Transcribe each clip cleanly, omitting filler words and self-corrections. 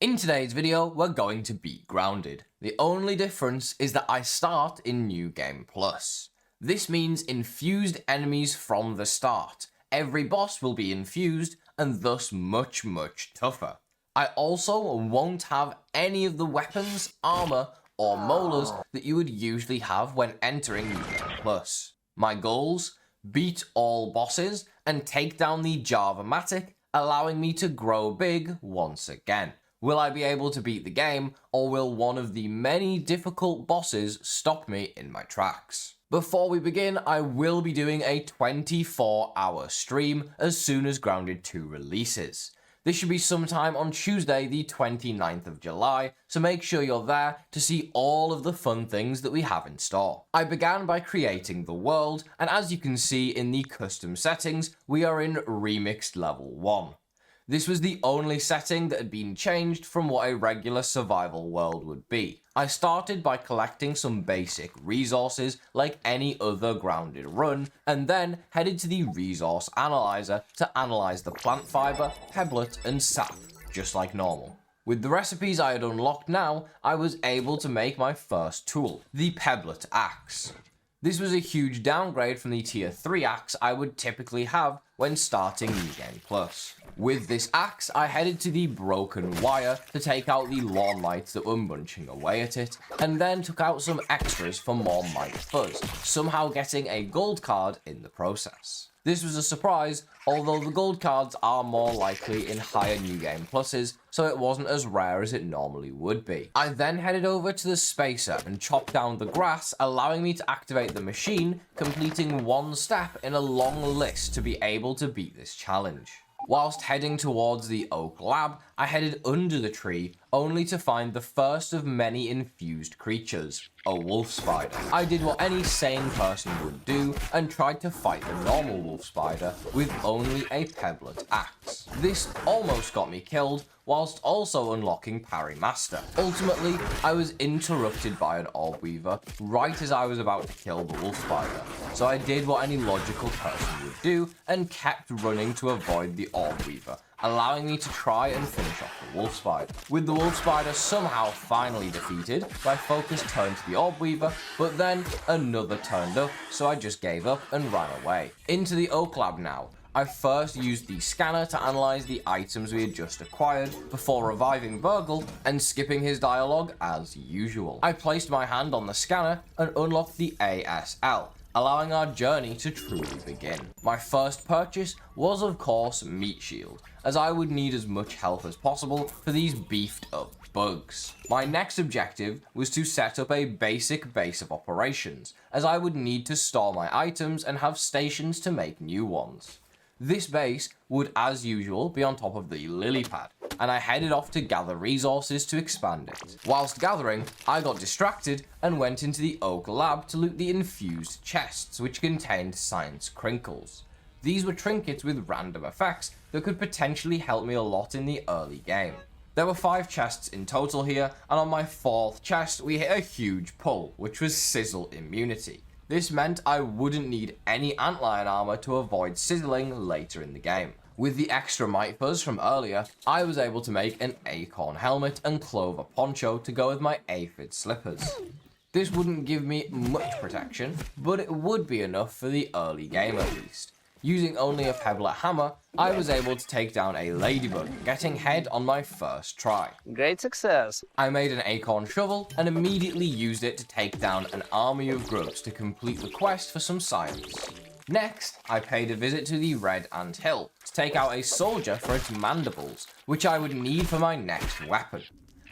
In today's video, we're going to be grounded. The only difference is that I start in New Game Plus. This means infused enemies from the start. Every boss will be infused and thus much tougher. I also won't have any of the weapons, armor, or molars that you would usually have when entering New Game Plus. My goals? Beat all bosses and take down the JavaMatic, allowing me to grow big once again. Will I be able to beat the game, or will one of the many difficult bosses stop me in my tracks? Before we begin, I will be doing a 24-hour stream as soon as Grounded 2 releases. This should be sometime on Tuesday, the 29th of July, so make sure you're there to see all of the fun things that we have in store. I began by creating the world, and as you can see in the custom settings, we are in Remixed Level 1. This was the only setting that had been changed from what a regular survival world would be. I started by collecting some basic resources like any other Grounded run, and then headed to the resource analyzer to analyze the plant fiber, pebblet, and sap, just like normal. With the recipes I had unlocked now, I was able to make my first tool, the pebblet axe. This was a huge downgrade from the tier 3 axe I would typically have when starting New Game Plus. With this axe, I headed to the broken wire to take out the lawn mites that were munching away at it, and then took out some extras for more mite fuzz, somehow getting a gold card in the process. This was a surprise, although the gold cards are more likely in higher New Game Pluses, so it wasn't as rare as it normally would be. I then headed over to the spacer and chopped down the grass, allowing me to activate the machine, completing one step in a long list to be able to beat this challenge. Whilst heading towards the oak lab, I headed under the tree, only to find the first of many infused creatures, a wolf spider. I did what any sane person would do, and tried to fight the normal wolf spider with only a pebblet axe. This almost got me killed, whilst also unlocking Parry Master. Ultimately, I was interrupted by an orb weaver right as I was about to kill the wolf spider, so I did what any logical person would do and kept running to avoid the orb weaver, allowing me to try and finish off the wolf spider. With the wolf spider somehow finally defeated, my focus turned to the orb weaver, but then another turned up, so I just gave up and ran away. Into the oak lab now. I first used the scanner to analyze the items we had just acquired before reviving Burgle and skipping his dialogue as usual. I placed my hand on the scanner and unlocked the ASL, allowing our journey to truly begin. My first purchase was of course Meat Shield, as I would need as much health as possible for these beefed up bugs. My next objective was to set up a basic base of operations, as I would need to store my items and have stations to make new ones. This base would, as usual, be on top of the lily pad, and I headed off to gather resources to expand it. Whilst gathering, I got distracted and went into the oak lab to loot the infused chests, which contained science crinkles. These were trinkets with random effects that could potentially help me a lot in the early game. There were 5 chests in total here, and on my 4th chest we hit a huge pull, which was sizzle immunity. This meant I wouldn't need any antlion armor to avoid sizzling later in the game. With the extra mite fuzz from earlier, I was able to make an acorn helmet and clover poncho to go with my aphid slippers. This wouldn't give me much protection, but it would be enough for the early game at least. Using only a pebblet hammer, I was able to take down a ladybug, getting head on my first try. Great success. I made an acorn shovel and immediately used it to take down an army of grubs to complete the quest for some science. Next, I paid a visit to the Red Ant Hill to take out a soldier for its mandibles, which I would need for my next weapon.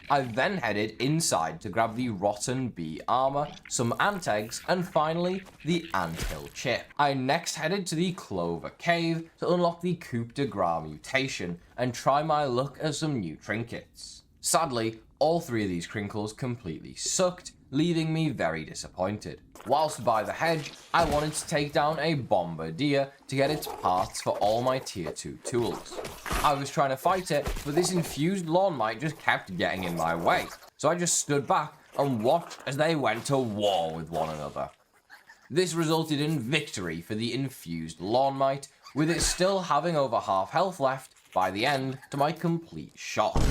I then headed inside to grab the rotten bee armor, some ant eggs, and finally, the anthill chip. I next headed to the Clover Cave to unlock the Coup de Gras mutation and try my luck at some new trinkets. Sadly, all 3 of these crinkles completely sucked, leaving me very disappointed. Whilst by the hedge, I wanted to take down a bombardier to get its parts for all my tier 2 tools. I was trying to fight it, but this infused lawn mite just kept getting in my way, so I just stood back and watched as they went to war with one another. This resulted in victory for the infused lawn mite, with it still having over half health left by the end to my complete shock.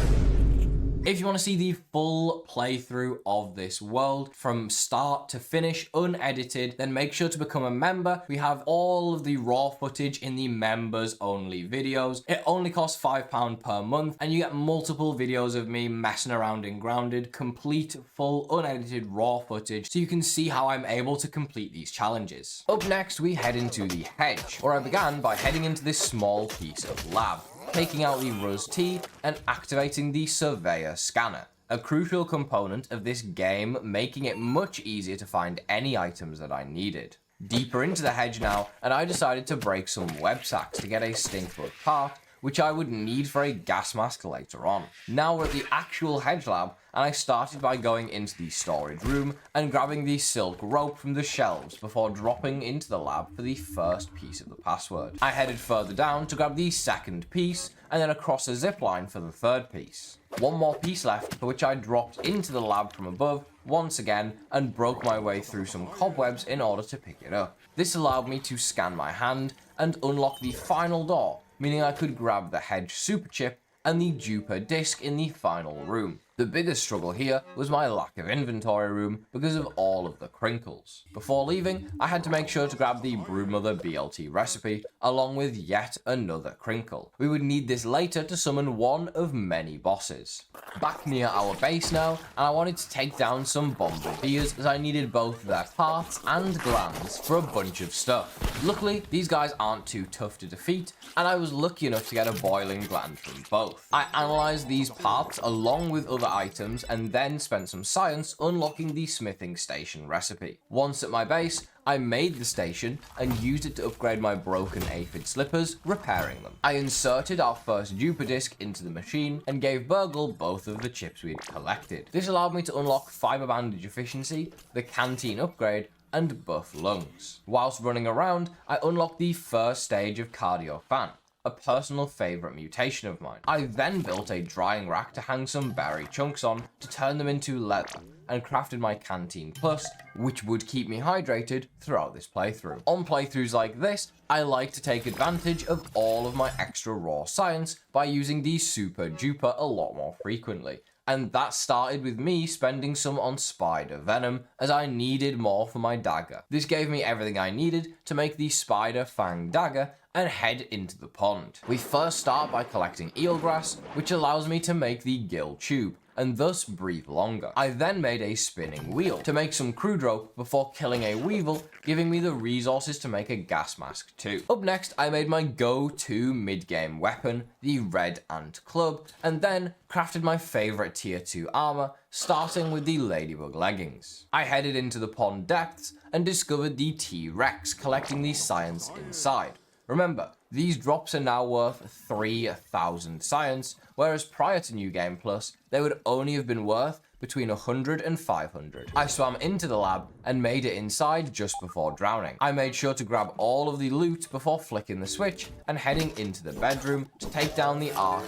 If you want to see the full playthrough of this world from start to finish unedited, then make sure to become a member. We have all of the raw footage in the members only videos. It only costs £5 per month and you get multiple videos of me messing around in Grounded, complete full unedited raw footage so you can see how I'm able to complete these challenges. Up next we head into the Hedge, where I began by heading into this small piece of lab, taking out the Ruz-T and activating the Surveyor Scanner, a crucial component of this game, making it much easier to find any items that I needed. Deeper into the Hedge now, and I decided to break some web sacks to get a stinkbug part, which I would need for a gas mask later on. Now we're at the actual Hedge lab, and I started by going into the storage room and grabbing the silk rope from the shelves before dropping into the lab for the first piece of the password. I headed further down to grab the second piece, and then across a zipline for the third piece. One more piece left, for which I dropped into the lab from above once again and broke my way through some cobwebs in order to pick it up. This allowed me to scan my hand and unlock the final door, meaning I could grab the Hedge super chip and the duper disc in the final room. The biggest struggle here was my lack of inventory room because of all of the crinkles. Before leaving, I had to make sure to grab the broodmother BLT recipe along with yet another crinkle. We would need this later to summon one of many bosses. Back near our base now, and I wanted to take down some bombardiers as I needed both their parts and glands for a bunch of stuff. Luckily, these guys aren't too tough to defeat, and I was lucky enough to get a boiling gland from both. I analysed these parts along with other items and then spent some science unlocking the smithing station recipe. Once at my base, I made the station and used it to upgrade my broken aphid slippers, repairing them. I inserted our first duper disc into the machine and gave Burgle both of the chips we had collected. This allowed me to unlock fiber bandage efficiency, the canteen upgrade, and buff lungs. Whilst running around, I unlocked the first stage of cardio fan, a personal favourite mutation of mine. I then built a drying rack to hang some berry chunks on to turn them into leather, and crafted my Canteen Plus, which would keep me hydrated throughout this playthrough. On playthroughs like this, I like to take advantage of all of my extra raw science by using the super duper a lot more frequently. And that started with me spending some on spider venom, as I needed more for my dagger. This gave me everything I needed to make the spider fang dagger and head into the pond. We first start by collecting eelgrass, which allows me to make the gill tube, and thus breathe longer. I then made a spinning wheel to make some crude rope before killing a weevil, giving me the resources to make a gas mask too. Up next, I made my go-to mid-game weapon, the red ant club, and then crafted my favourite tier 2 armor, starting with the ladybug leggings. I headed into the pond depths and discovered the T-Rex, collecting the science inside. Remember, these drops are now worth 3,000 science, whereas prior to New Game Plus, they would only have been worth between 100 and 500. I swam into the lab and made it inside just before drowning. I made sure to grab all of the loot before flicking the switch and heading into the bedroom to take down the R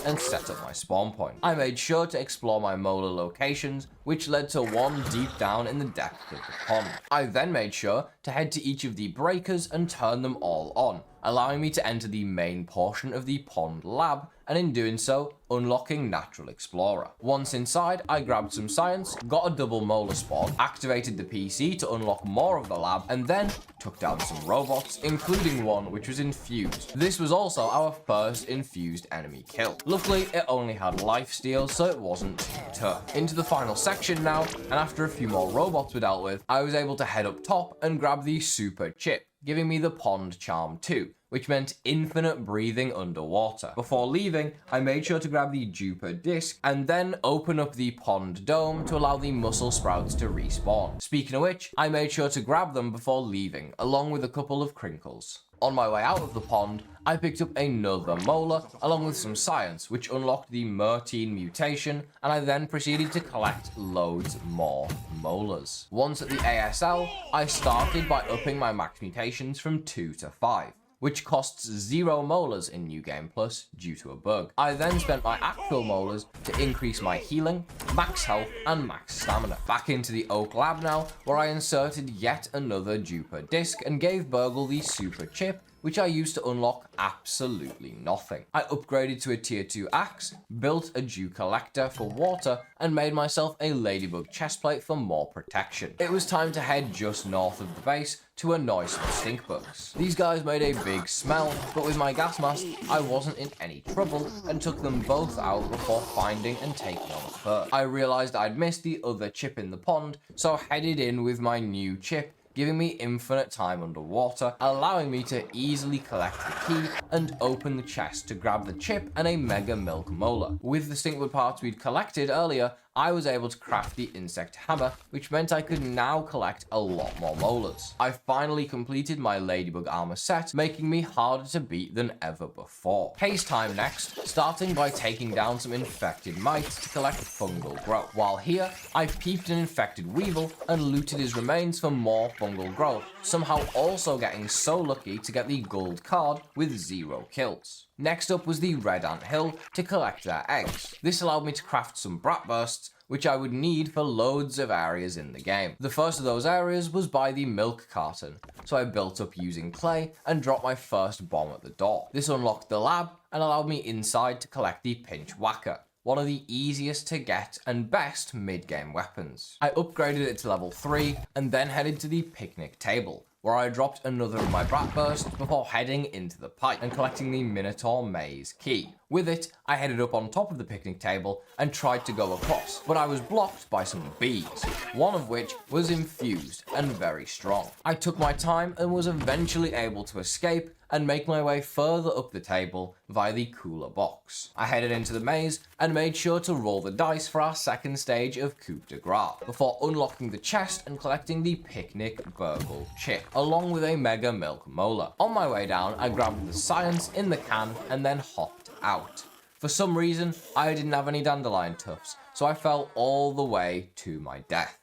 and set up my spawn point. I made sure to explore my molar locations, which led to one deep down in the depth of the pond. I then made sure to head to each of the breakers and turn them all on, allowing me to enter the main portion of the pond lab, and in doing so, unlocking Natural Explorer. Once inside, I grabbed some science, got a double molar spawn, activated the PC to unlock more of the lab, and then took down some robots, including one which was infused. This was also our first infused enemy kill. Luckily, it only had lifesteal, so it wasn't too tough. Into the final section now, and after a few more robots were dealt with, I was able to head up top and grab the super chip, giving me the pond charm too, which meant infinite breathing underwater. Before leaving, I made sure to grab the duper disc and then open up the pond dome to allow the muscle sprouts to respawn. Speaking of which, I made sure to grab them before leaving, along with a couple of crinkles. On my way out of the pond, I picked up another molar, along with some science, which unlocked the Mertine mutation, and I then proceeded to collect loads more molars. Once at the ASL, I started by upping my max mutations from 2 to 5. Which costs 0 molars in New Game Plus due to a bug. I then spent my actual molars to increase my healing, max health, and max stamina. Back into the Oak Lab now, where I inserted yet another duper disc and gave Burgle the super chip which I used to unlock absolutely nothing. I upgraded to a tier 2 axe, built a dew collector for water, and made myself a ladybug chestplate for more protection. It was time to head just north of the base to annoy some stink bugs. These guys made a big smell, but with my gas mask, I wasn't in any trouble and took them both out before finding and taking on a third. I realized I'd missed the other chip in the pond, so headed in with my new chip, giving me infinite time underwater, allowing me to easily collect the key and open the chest to grab the chip and a mega milk molar. With the stinkbug parts we'd collected earlier, I was able to craft the insect hammer, which meant I could now collect a lot more molars. I finally completed my ladybug armor set, making me harder to beat than ever before. Haze time next, starting by taking down some infected mites to collect fungal growth. While here, I peeped an infected weevil and looted his remains for more fungal growth, somehow also getting so lucky to get the gold card with 0 kills. Next up was the red ant hill to collect their eggs. This allowed me to craft some brat bursts, which I would need for loads of areas in the game. The first of those areas was by the milk carton, so I built up using clay and dropped my first bomb at the door. This unlocked the lab and allowed me inside to collect the pinch whacker, one of the easiest to get and best mid-game weapons. I upgraded it to level 3 and then headed to the picnic table, where I dropped another of my brat bursts before heading into the pipe and collecting the Minotaur Maze key. With it, I headed up on top of the picnic table and tried to go across, but I was blocked by some bees, one of which was infused and very strong. I took my time and was eventually able to escape and make my way further up the table via the cooler box. I headed into the maze and made sure to roll the dice for our second stage of coup de grace, before unlocking the chest and collecting the picnic burgle chip, along with a mega milk molar. On my way down, I grabbed the science in the can and then hopped out. For some reason, I didn't have any dandelion tufts, so I fell all the way to my death.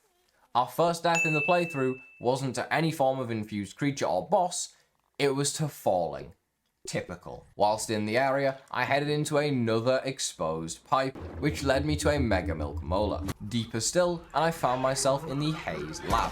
Our first death in the playthrough wasn't to any form of infused creature or boss, it was to falling. Typical. Whilst in the area, I headed into another exposed pipe, which led me to a mega milk molar. Deeper still, and I found myself in the Haze lab.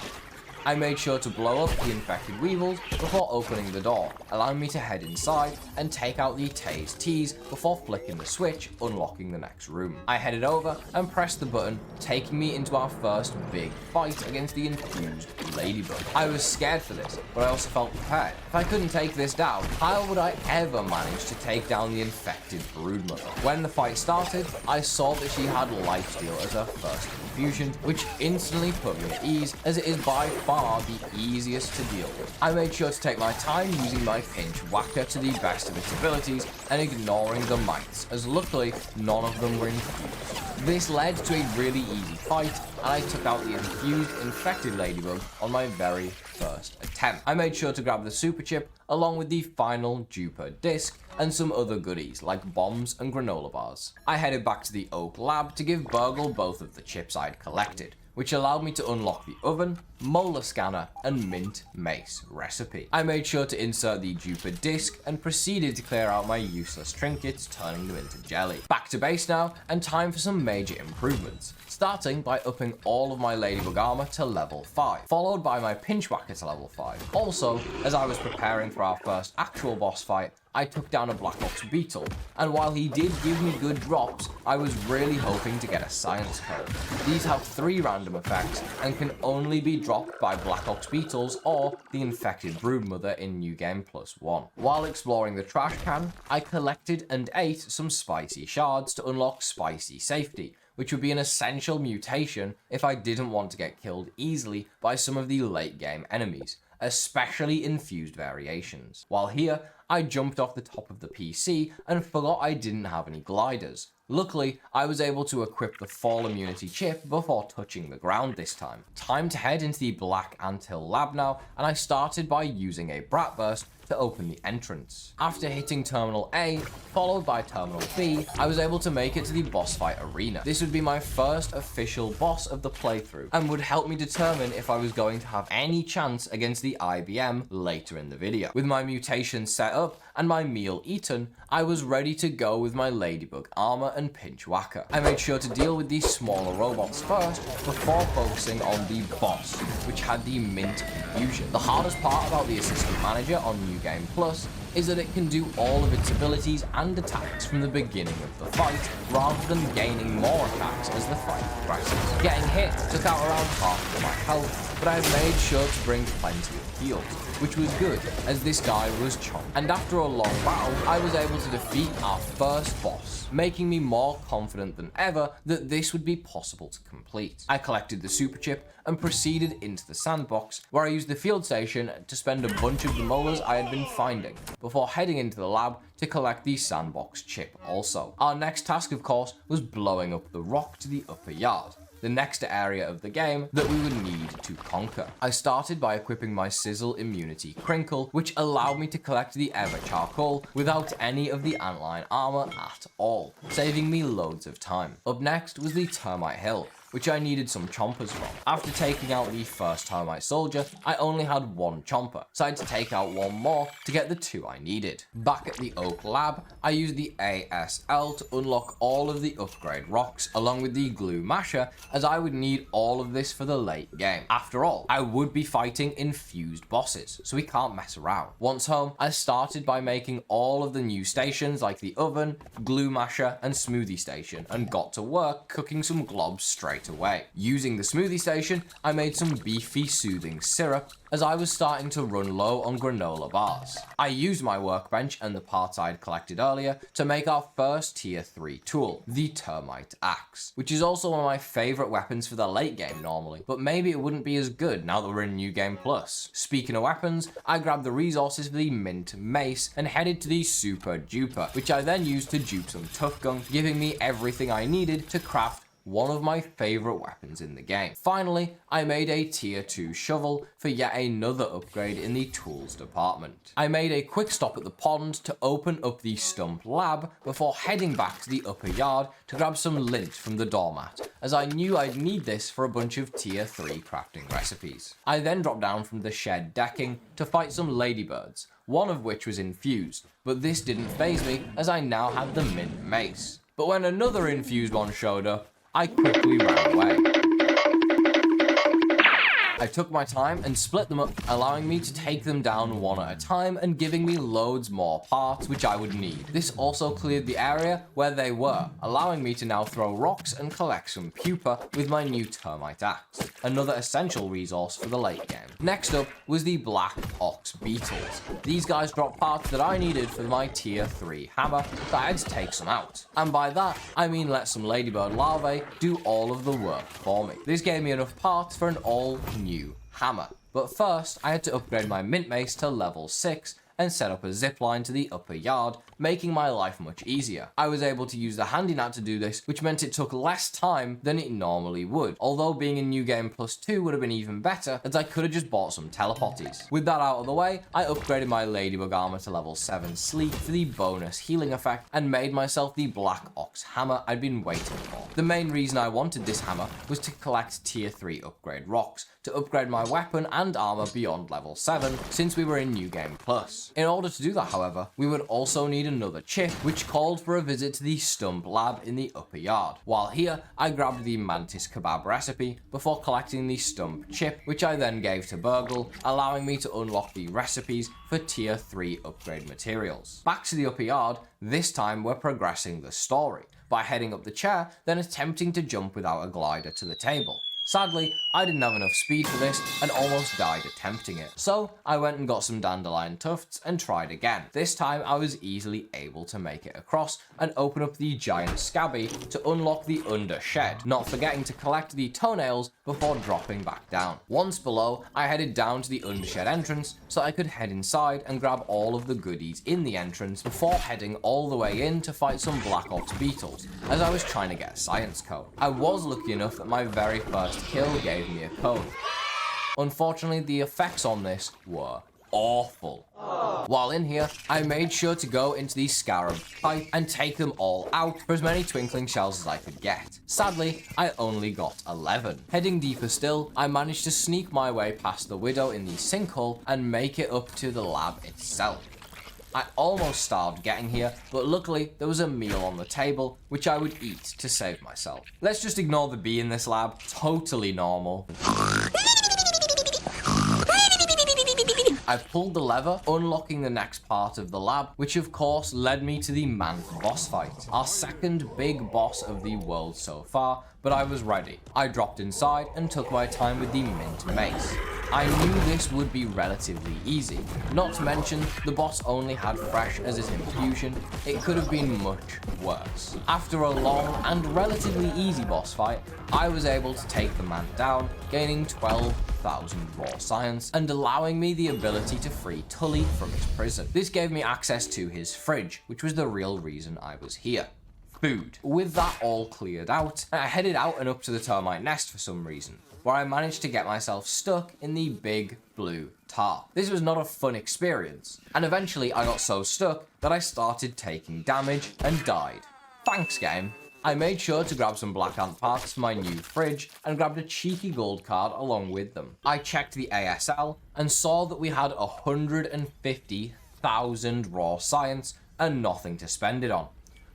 I made sure to blow up the infected weevils before opening the door, allowing me to head inside and take out the Tase teas before flicking the switch, unlocking the next room. I headed over and pressed the button, taking me into our first big fight against the infused ladybug. I was scared for this, but I also felt prepared. If I couldn't take this down, how would I ever manage to take down the infected broodmother? When the fight started, I saw that she had lifesteal as her first infusion, which instantly put me at ease, as it is by far the easiest to deal with. I made sure to take my time using my pinch whacker to the best of its abilities and ignoring the mites, as luckily none of them were infused. This led to a really easy fight, and I took out the infused infected ladybug on my very first attempt. I made sure to grab the super chip along with the final duper disc and some other goodies like bombs and granola bars. I headed back to the oak lab to give Burgle both of the chips I'd collected, which allowed me to unlock the oven, molar scanner, and mint mace recipe. I made sure to insert the duper disc and proceeded to clear out my useless trinkets, turning them into jelly. Back to base now, and time for some major improvements, starting by upping all of my ladybug armor to level 5, followed by my pinch whacker to level 5. Also, as I was preparing for our first actual boss fight, I took down a Black Ox beetle, and while he did give me good drops, I was really hoping to get a science code. These have 3 random effects and can only be dropped by Black Ox beetles or the infected broodmother in New Game +1. While exploring the trash can, I collected and ate some spicy shards to unlock spicy safety, which would be an essential mutation if I didn't want to get killed easily by some of the late game enemies, especially infused variations. While here, I jumped off the top of the PC and forgot I didn't have any gliders. Luckily, I was able to equip the fall immunity chip before touching the ground this time. Time to head into the Black Anthill lab now, and I started by using a Brat Burst to open the entrance. After hitting Terminal A, followed by Terminal B, I was able to make it to the boss fight arena. This would be my first official boss of the playthrough, and would help me determine if I was going to have any chance against the IBM later in the video. With my mutation set up, and my meal eaten, I was ready to go with my ladybug armor and pinch whacker. I made sure to deal with these smaller robots first before focusing on the boss, which had the mint confusion. The hardest part about the assistant manager on New Game Plus is that it can do all of its abilities and attacks from the beginning of the fight, rather than gaining more attacks as the fight progresses. Getting hit took out around half of my health, but I made sure to bring plenty of heals, which was good, as this guy was chomped. And after a long battle, I was able to defeat our first boss, making me more confident than ever that this would be possible to complete. I collected the super chip and proceeded into the sandbox, where I used the field station to spend a bunch of the molars I had been finding, before heading into the lab to collect the sandbox chip also. Our next task, of course, was blowing up the rock to the upper yard, the next area of the game that we would need to conquer. I started by equipping my Sizzle Immunity Crinkle, which allowed me to collect the Ever Charcoal without any of the Antline armor at all, saving me loads of time. Up next was the Termite Hill, which I needed some chompers from. After taking out the first termite soldier, I only had one chomper, so I had to take out one more to get the two I needed. Back at the Oak Lab, I used the ASL to unlock all of the upgrade rocks, along with the glue masher, as I would need all of this for the late game. After all, I would be fighting infused bosses, so we can't mess around. Once home, I started by making all of the new stations like the oven, glue masher, and smoothie station, and got to work cooking some globs straight away. Using the smoothie station, I made some beefy soothing syrup, as I was starting to run low on granola bars. I used my workbench and the parts I had collected earlier to make our first tier 3 tool, the Termite Axe, which is also one of my favourite weapons for the late game normally, but maybe it wouldn't be as good now that we're in New Game Plus. Speaking of weapons, I grabbed the resources for the Mint Mace and headed to the Super Duper, which I then used to dupe some Tough Gun, giving me everything I needed to craft one of my favourite weapons in the game. Finally, I made a tier 2 shovel for yet another upgrade in the tools department. I made a quick stop at the pond to open up the stump lab before heading back to the upper yard to grab some lint from the doormat, as I knew I'd need this for a bunch of tier 3 crafting recipes. I then dropped down from the shed decking to fight some ladybirds, one of which was infused, but this didn't faze me as I now had the mint mace. But when another infused one showed up, I quickly ran away. I took my time and split them up, allowing me to take them down one at a time and giving me loads more parts which I would need. This also cleared the area where they were, allowing me to now throw rocks and collect some pupa with my new Termite Axe, another essential resource for the late game. Next up was the Black Ox Beetles. These guys dropped parts that I needed for my tier 3 hammer, so I had to take some out. And by that, I mean let some ladybird larvae do all of the work for me. This gave me enough parts for an all new hammer. But first, I had to upgrade my mint mace to level 6 and set up a zipline to the upper yard, making my life much easier. I was able to use the handy nap to do this, which meant it took less time than it normally would, although being in New Game Plus 2 would have been even better, as I could have just bought some telepotties. With that out of the way, I upgraded my ladybug armor to level 7 sleek for the bonus healing effect, and made myself the Black Ox hammer I'd been waiting for. The main reason I wanted this hammer was to collect tier 3 upgrade rocks, to upgrade my weapon and armor beyond level 7, since we were in New Game Plus. In order to do that, however, we would also need another chip, which called for a visit to the Stump Lab in the upper yard. While here, I grabbed the Mantis kebab recipe before collecting the Stump chip, which I then gave to Burgle, allowing me to unlock the recipes for tier 3 upgrade materials. Back to the upper yard, this time we're progressing the story by heading up the chair, then attempting to jump without a glider to the table. Sadly, I didn't have enough speed for this and almost died attempting it. So I went and got some dandelion tufts and tried again. This time I was easily able to make it across and open up the giant scabby to unlock the Undershed, not forgetting to collect the toenails before dropping back down. Once below, I headed down to the Undershed entrance so I could head inside and grab all of the goodies in the entrance before heading all the way in to fight some Black Ox Beetles, as I was trying to get a science code. I was lucky enough that my very first kill gave me a code. Unfortunately, the effects on this were awful. While in here, I made sure to go into the Scarab pipe and take them all out for as many twinkling shells as I could get. Sadly, I only got 11. Heading deeper still, I managed to sneak my way past the Widow in the sinkhole and make it up to the lab itself. I almost starved getting here, but luckily there was a meal on the table, which I would eat to save myself. Let's just ignore the bee in this lab, totally normal. I pulled the lever, unlocking the next part of the lab, which of course led me to the Mantis boss fight, our second big boss of the world so far, but I was ready. I dropped inside and took my time with the mint mace. I knew this would be relatively easy, not to mention the boss only had fresh as his infusion. It could have been much worse. After a long and relatively easy boss fight, I was able to take the man down, gaining 12,000 raw science and allowing me the ability to free Tully from his prison. This gave me access to his fridge, which was the real reason I was here. Food. With that all cleared out, I headed out and up to the termite nest for some reason, where I managed to get myself stuck in the big blue tarp. This was not a fun experience, and eventually I got so stuck that I started taking damage and died. Thanks, game. I made sure to grab some black ant parts for my new fridge and grabbed a cheeky gold card along with them. I checked the ASL and saw that we had 150,000 raw science and nothing to spend it on.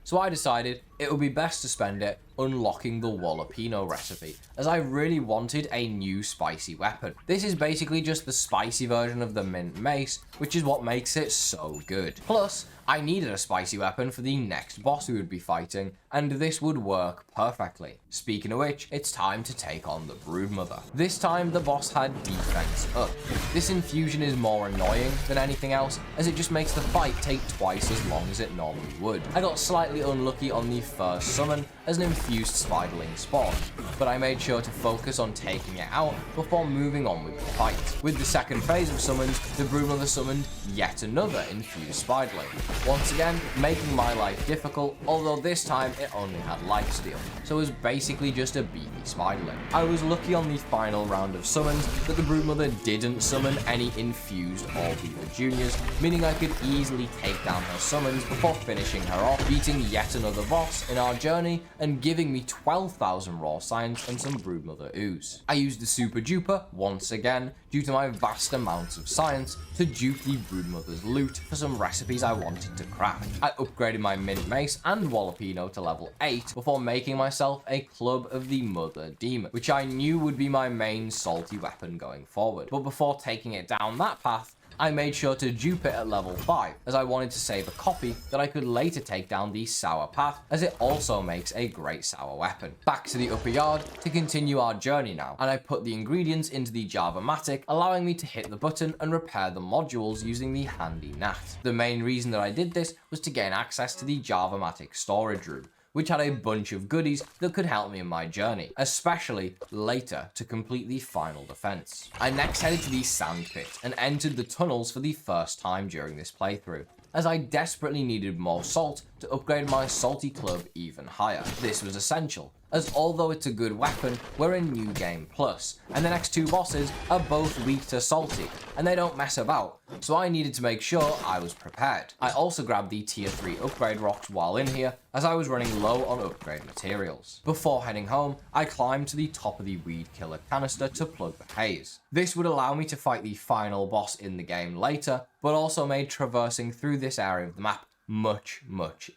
So I decided it would be best to spend it unlocking the jalapeno recipe, as I really wanted a new spicy weapon. This is basically just the spicy version of the mint mace, which is what makes it so good. Plus, I needed a spicy weapon for the next boss we would be fighting, and this would work perfectly. Speaking of which, it's time to take on the broodmother. This time the boss had defense up. This infusion is more annoying than anything else, as it just makes the fight take twice as long as it normally would. I got slightly unlucky on the first summon as an infused spiderling spawned, but I made sure to focus on taking it out before moving on with the fight. With the second phase of summons, the broodmother summoned yet another infused spiderling, once again making my life difficult, although this time it only had lifesteal, so it was basically just a beefy spiderling. I was lucky on the final round of summons that the broodmother didn't summon any infused or beaver juniors, meaning I could easily take down her summons before finishing her off, beating yet another boss in our journey and giving me 12,000 raw science and some broodmother ooze. I used the super duper once again due to my vast amounts of science to dupe the broodmother's loot for some recipes I wanted to craft. I upgraded my mint mace and jalapeno to level 8 before making myself a club of the mother demon, which I knew would be my main salty weapon going forward. But before taking it down that path, I made sure to dupe it at level 5, as I wanted to save a copy that I could later take down the sour path, as it also makes a great sour weapon. Back to the upper yard to continue our journey now, and I put the ingredients into the JavaMatic, allowing me to hit the button and repair the modules using the handy gnat. The main reason that I did this was to gain access to the JavaMatic storage room, which had a bunch of goodies that could help me in my journey, especially later to complete the final defense. I next headed to the sand pit and entered the tunnels for the first time during this playthrough, as I desperately needed more salt to upgrade my salty club even higher. This was essential, as although it's a good weapon, we're in New Game Plus, and the next two bosses are both weak to salty, and they don't mess about, so I needed to make sure I was prepared. I also grabbed the tier 3 upgrade rocks while in here, as I was running low on upgrade materials. Before heading home, I climbed to the top of the weed killer canister to plug the haze. This would allow me to fight the final boss in the game later, but also made traversing through this area of the map much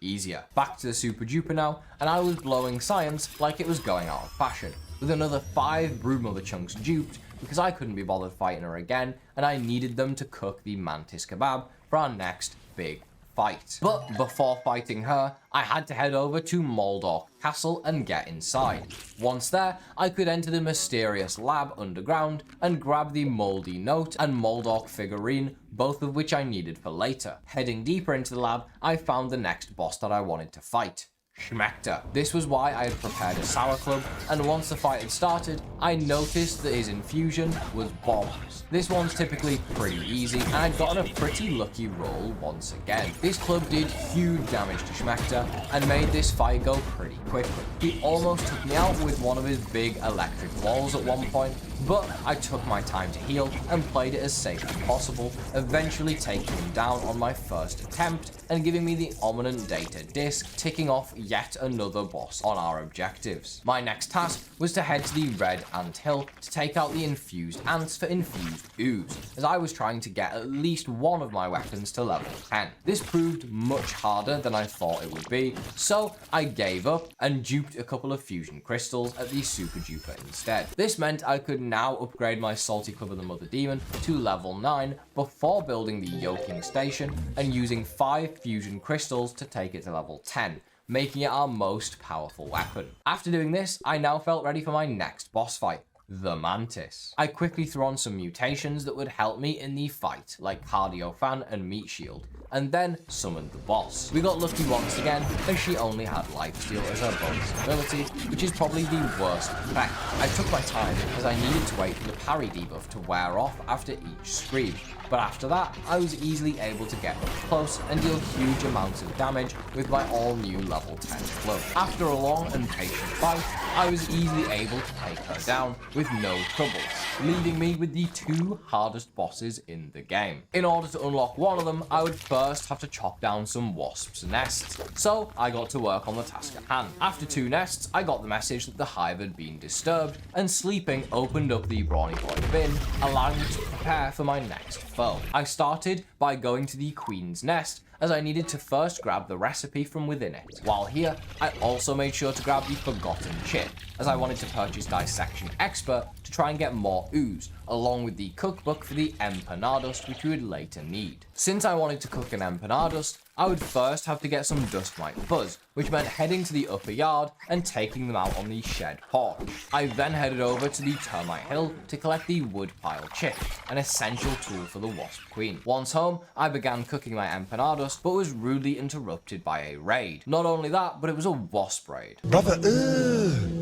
easier. Back to the super duper now, and I was blowing science like it was going out of fashion, with another 5 broodmother chunks duped because I couldn't be bothered fighting her again, and I needed them to cook the mantis kebab for our next big fight. But before fighting her, I had to head over to Moldorc Castle and get inside. Once there, I could enter the mysterious lab underground and grab the moldy note and Moldorc figurine, both of which I needed for later. Heading deeper into the lab, I found the next boss that I wanted to fight. Schmector. This was why I had prepared a sour club, and once the fight had started, I noticed that his infusion was bombs. This one's typically pretty easy, and I'd gotten a pretty lucky roll once again. This club did huge damage to Schmector, and made this fight go pretty quickly. He almost took me out with one of his big electric walls at one point, but I took my time to heal and played it as safe as possible, eventually taking him down on my first attempt and giving me the ominous data disc, ticking off yet another boss on our objectives. My next task was to head to the red ant hill to take out the infused ants for infused ooze, as I was trying to get at least one of my weapons to level 10. This proved much harder than I thought it would be, so I gave up and duped a couple of fusion crystals at the super duper instead. This meant I could now upgrade my salty club of the mother demon to level 9 before building the yoking station and using 5 fusion crystals to take it to level 10, making it our most powerful weapon. After doing this, I now felt ready for my next boss fight, the Mantis. I quickly threw on some mutations that would help me in the fight, like Cardio Fan and Meat Shield, and then summoned the boss. We got lucky once again, as she only had Lifesteal as her bonus ability, which is probably the worst effect. I took my time, as I needed to wait for the parry debuff to wear off after each scream, but after that, I was easily able to get up close and deal huge amounts of damage with my all-new level 10 club. After a long and patient fight, I was easily able to take her down with no troubles, leaving me with the 2 hardest bosses in the game. In order to unlock one of them, I would first have to chop down some wasps' nests, so I got to work on the task at hand. After 2 nests, I got the message that the hive had been disturbed, and sleeping opened up the brawny boy bin, allowing me to prepare for my next foe. I started by going to the queen's nest, as I needed to first grab the recipe from within it. While here, I also made sure to grab the forgotten chip, as I wanted to purchase Dissection Expert to try and get more ooze, along with the cookbook for the empanadas, which we would later need. Since I wanted to cook an empanadas, I would first have to get some dust mite fuzz, which meant heading to the upper yard and taking them out on the shed porch. I then headed over to the termite hill to collect the wood pile chip, an essential tool for the wasp queen. Once home, I began cooking my empanadas, but was rudely interrupted by a raid. Not only that, but it was a wasp raid. Brother,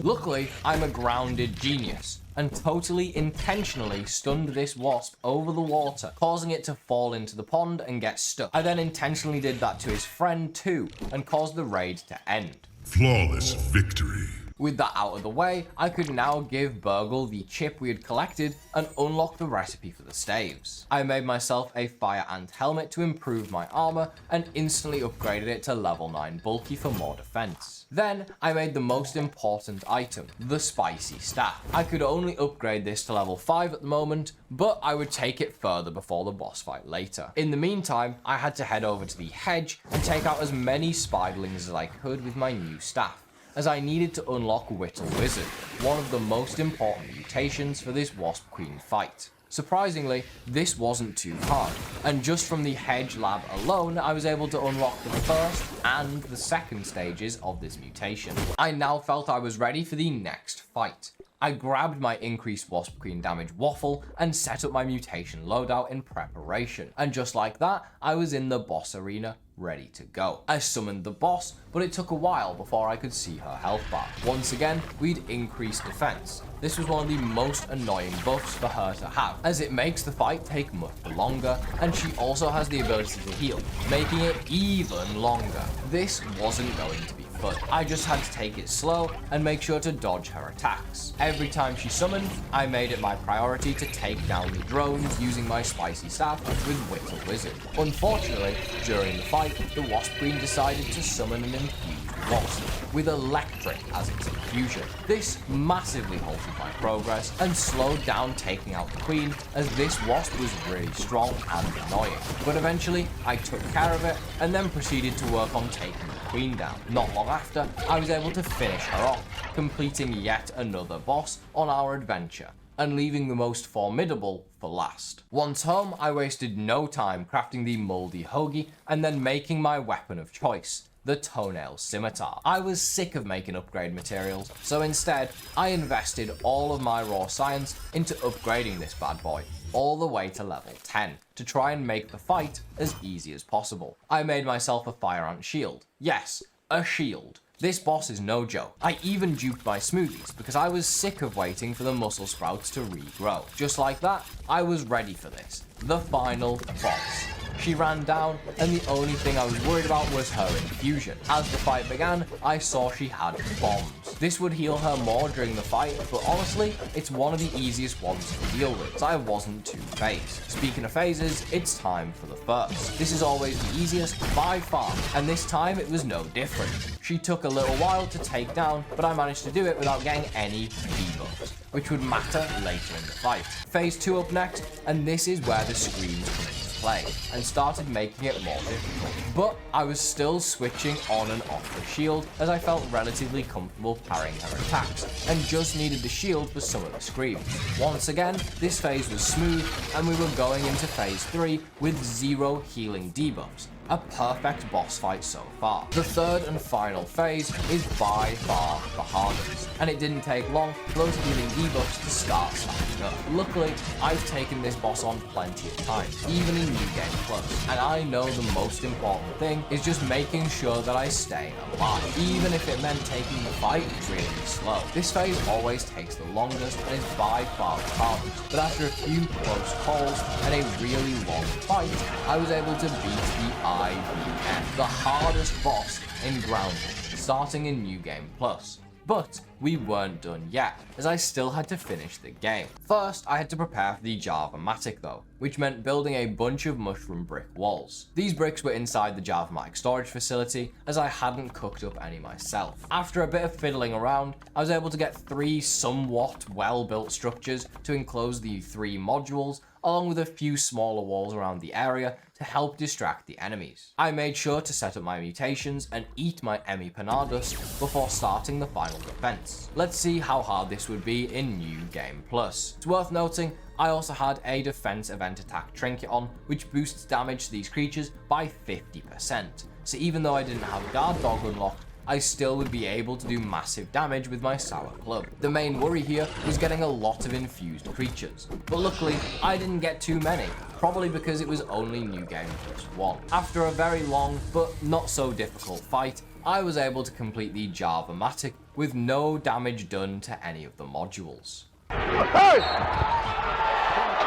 Luckily, I'm a grounded genius, and totally intentionally stunned this wasp over the water, causing it to fall into the pond and get stuck. I then intentionally did that to his friend too, and caused the raid to end. Flawless victory. With that out of the way, I could now give Burgle the chip we had collected and unlock the recipe for the staves. I made myself a fire ant helmet to improve my armor and instantly upgraded it to level 9 bulky for more defense. Then I made the most important item, the spicy staff. I could only upgrade this to level 5 at the moment, but I would take it further before the boss fight later. In the meantime, I had to head over to the Hedge and take out as many spiderlings as I could with my new staff, as I needed to unlock Whittle Wizard, one of the most important mutations for this Wasp Queen fight. Surprisingly, this wasn't too hard, and just from the Hedge lab alone, I was able to unlock the first and the second stages of this mutation. I now felt I was ready for the next fight. I grabbed my increased Wasp Queen damage waffle and set up my mutation loadout in preparation, and just like that, I was in the boss arena, ready to go. I summoned the boss, but it took a while before I could see her health bar. Once again, we'd increased defense. This was one of the most annoying buffs for her to have, as it makes the fight take much longer, and she also has the ability to heal, making it even longer. This wasn't going to be fun. I just had to take it slow and make sure to dodge her attacks. Every time she summoned, I made it my priority to take down the drones using my spicy staff with Whittle Wizard. Unfortunately, during the fight, the Wasp Queen decided to summon an infused wasp with electric as its infusion. This massively halted my progress and slowed down taking out the queen, as this wasp was really strong and annoying. But eventually, I took care of it and then proceeded to work on taking the queen down. Not long after, I was able to finish her off, completing yet another boss on our adventure, and leaving the most formidable for last. Once home, I wasted no time crafting the moldy hoagie and then making my weapon of choice, the toenail scimitar. I was sick of making upgrade materials, so instead, I invested all of my raw science into upgrading this bad boy, all the way to level 10, to try and make the fight as easy as possible. I made myself a fire ant shield. Yes, a shield. This boss is no joke. I even duped my smoothies because I was sick of waiting for the muscle sprouts to regrow. Just like that, I was ready for this. The final boss. She ran down, and the only thing I was worried about was her infusion. As the fight began, I saw she had bombs. This would heal her more during the fight, but honestly, it's one of the easiest ones to deal with, so I wasn't too phased. Speaking of phases, it's time for the first. This is always the easiest by far, and this time it was no different. She took a little while to take down, but I managed to do it without getting any debuffs, which would matter later in the fight. Phase 2 up next, and this is where the screams come into play, and started making it more difficult. But I was still switching on and off the shield, as I felt relatively comfortable parrying her attacks, and just needed the shield for some of the screams. Once again, this phase was smooth, and we were going into phase 3 with 0 healing debuffs. A perfect boss fight so far. The third and final phase is by far the hardest, and it didn't take long for those healing debuffs to start stacking up. Luckily, I've taken this boss on plenty of times, even in New Game Plus, and I know the most important thing is just making sure that I stay alive, even if it meant taking the fight really slow. This phase always takes the longest and is by far the hardest, but after a few close calls and a really long fight, I was able to beat the IVN, the hardest boss in Grounded, starting in New Game Plus. But we weren't done yet, as I still had to finish the game. First, I had to prepare for the JavaMatic though, which meant building a bunch of mushroom brick walls. These bricks were inside the JavaMatic storage facility, as I hadn't cooked up any myself. After a bit of fiddling around, I was able to get 3 somewhat well-built structures to enclose the 3 modules, along with a few smaller walls around the area to help distract the enemies. I made sure to set up my mutations and eat my empanadas before starting the final defense. Let's see how hard this would be in New Game Plus. It's worth noting, I also had a defense event attack trinket on, which boosts damage to these creatures by 50%. So even though I didn't have Guard Dog unlocked, I still would be able to do massive damage with my Sour Club. The main worry here was getting a lot of infused creatures, but luckily I didn't get too many, probably because it was only New Game Plus 1. After a very long but not so difficult fight, I was able to complete the JavaMatic with no damage done to any of the modules. Hey!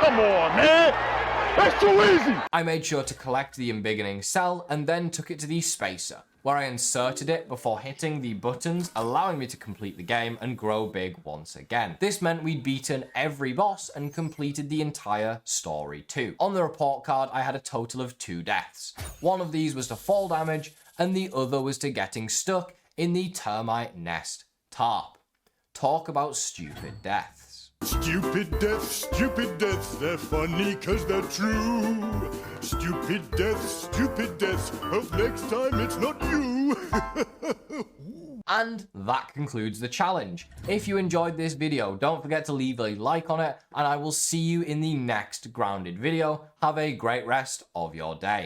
Come on, man! That's too easy! I made sure to collect the embiggening cell and then took it to the spacer, where I inserted it before hitting the buttons, allowing me to complete the game and grow big once again. This meant we'd beaten every boss and completed the entire story too. On the report card, I had a total of 2 deaths. One of these was to fall damage, and the other was to getting stuck in the termite nest tarp. Talk about stupid deaths. Stupid deaths, they're funny cause they're true. Stupid deaths, hope next time it's not you. And that concludes the challenge. If you enjoyed this video, don't forget to leave a like on it, and I will see you in the next Grounded video. Have a great rest of your day.